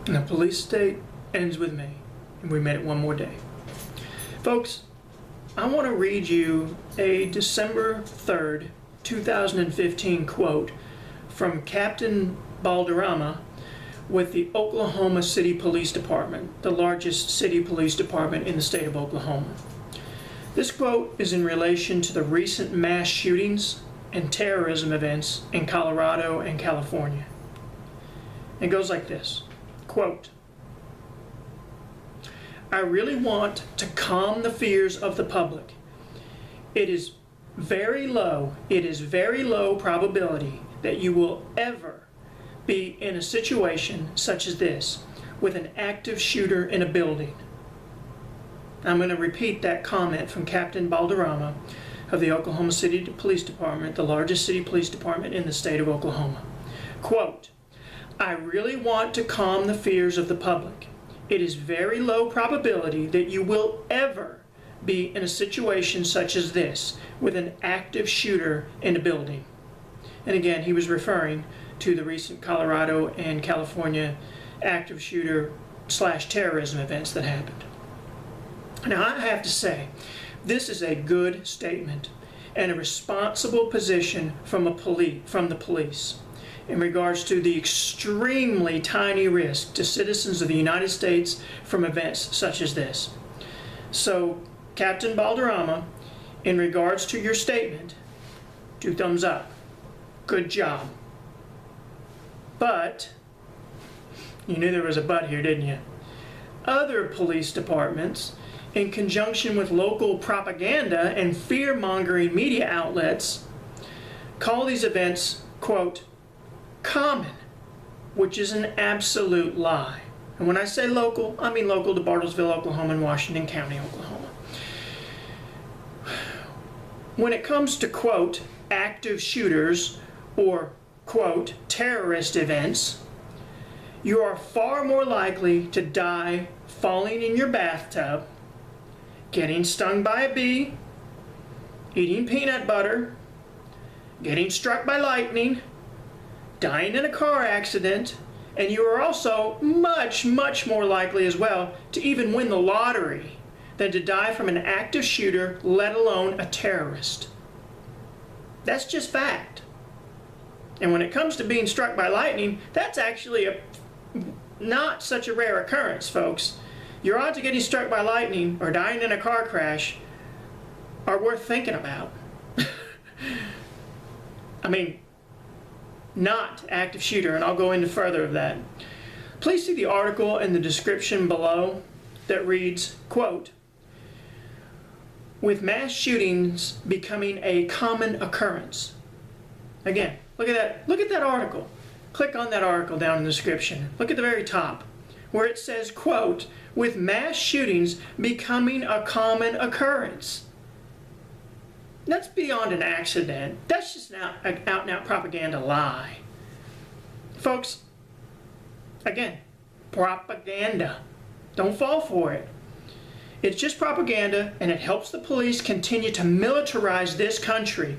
And the police state ends with me, and we made it one more day. Folks, I want to read you a December 3rd, 2015 quote from Captain Balderrama with the Oklahoma City Police Department, the largest city police department in the state of Oklahoma. This quote is in relation to the recent mass shootings and terrorism events in Colorado and California. It goes like this, quote, "I really want to calm the fears of the public. It is very low probability that you will ever be in a situation such as this with an active shooter in a building." I'm going to repeat that comment from Captain Balderrama of the Oklahoma City Police Department, the largest city police department in the state of Oklahoma. Quote, "I really want to calm the fears of the public. It is very low probability that you will ever be in a situation such as this with an active shooter in a building." And again, he was referring to the recent Colorado and California active shooter / terrorism events that happened. Now, I have to say, this is a good statement and a responsible position from the police in regards to the extremely tiny risk to citizens of the United States from events such as this. So, Captain Balderrama, in regards to your statement, 2 thumbs up. Good job. But, you knew there was a but here, didn't you? Other police departments, in conjunction with local propaganda and fear-mongering media outlets, call these events, quote, common, which is an absolute lie. And when I say local, I mean local to Bartlesville, Oklahoma, and Washington County, Oklahoma. When it comes to, quote, active shooters or, quote, terrorist events, you are far more likely to die falling in your bathtub, getting stung by a bee, eating peanut butter, getting struck by lightning, dying in a car accident, and you are also much, much more likely as well to even win the lottery than to die from an active shooter, let alone a terrorist. That's just fact. And when it comes to being struck by lightning, that's actually not such a rare occurrence, folks. Your odds of getting struck by lightning or dying in a car crash are worth thinking about. I mean, not active shooter, and I'll go into further of that. Please see the article in the description below that reads, quote, "With mass shootings becoming a common occurrence." Again, look at that article. Click on that article down in the description. Look at the very top where it says, quote, "With mass shootings becoming a common occurrence." That's beyond an accident. That's just an out-and-out propaganda lie. Folks, again, propaganda. Don't fall for it. It's just propaganda, and it helps the police continue to militarize this country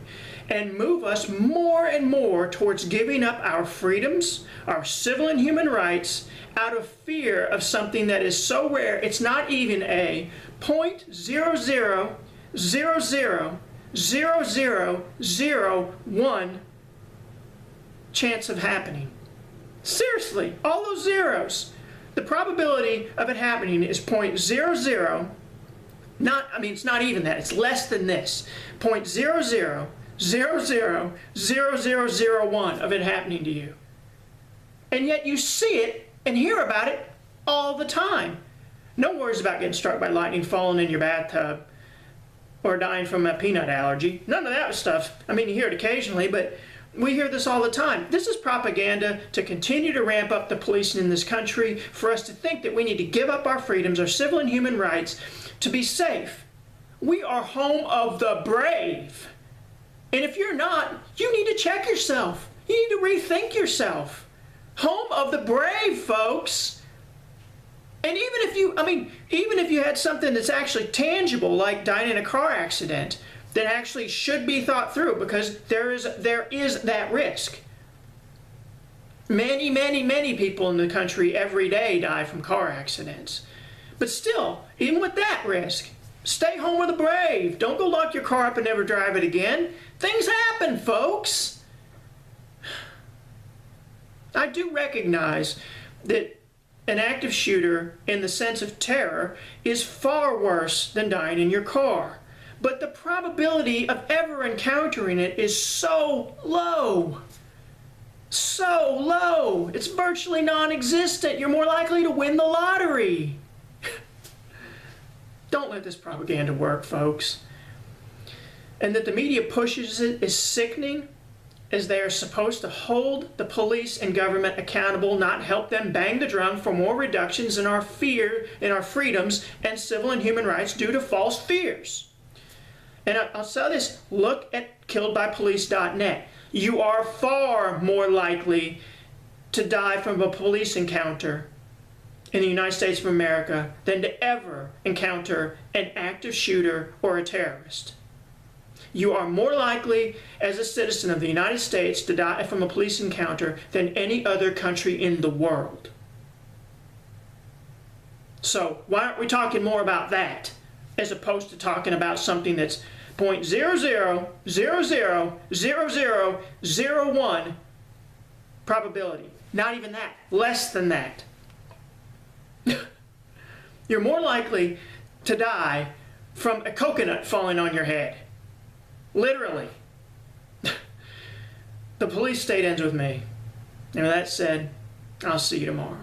and move us more and more towards giving up our freedoms, our civil and human rights, out of fear of something that is so rare it's not even a 0.00000001 chance of happening. Seriously, all those zeros. The probability of it happening is 0.00, it's not even that, it's less than this, 0.00000001 of it happening to you. And yet you see it and hear about it all the time. No worries about getting struck by lightning, falling in your bathtub, or dying from a peanut allergy. None of that stuff. I mean, you hear it occasionally, but we hear this all the time. This is propaganda to continue to ramp up the policing in this country, for us to think that we need to give up our freedoms, our civil and human rights, to be safe. We are home of the brave. And if you're not, you need to check yourself. You need to rethink yourself. Home of the brave, folks. And even if you had something that's actually tangible, like dying in a car accident, that actually should be thought through, because there is that risk. Many, many, many people in the country every day die from car accidents. But still, even with that risk, stay home with the brave. Don't go lock your car up and never drive it again. Things happen, folks. I do recognize that an active shooter in the sense of terror is far worse than dying in your car. But the probability of ever encountering it is so low. So low. It's virtually non-existent. You're more likely to win the lottery. Don't let this propaganda work, folks. And that the media pushes it is sickening, as they are supposed to hold the police and government accountable, not help them bang the drum for more reductions in our freedoms and civil and human rights due to false fears. And I'll say this, look at killedbypolice.net. You are far more likely to die from a police encounter in the United States of America than to ever encounter an active shooter or a terrorist. You are more likely as a citizen of the United States to die from a police encounter than any other country in the world. So why aren't we talking more about that as opposed to talking about something that's 0.00000001 probability? Not even that. Less than that. You're more likely to die from a coconut falling on your head. Literally. The police state ends with me. And with that said, I'll see you tomorrow.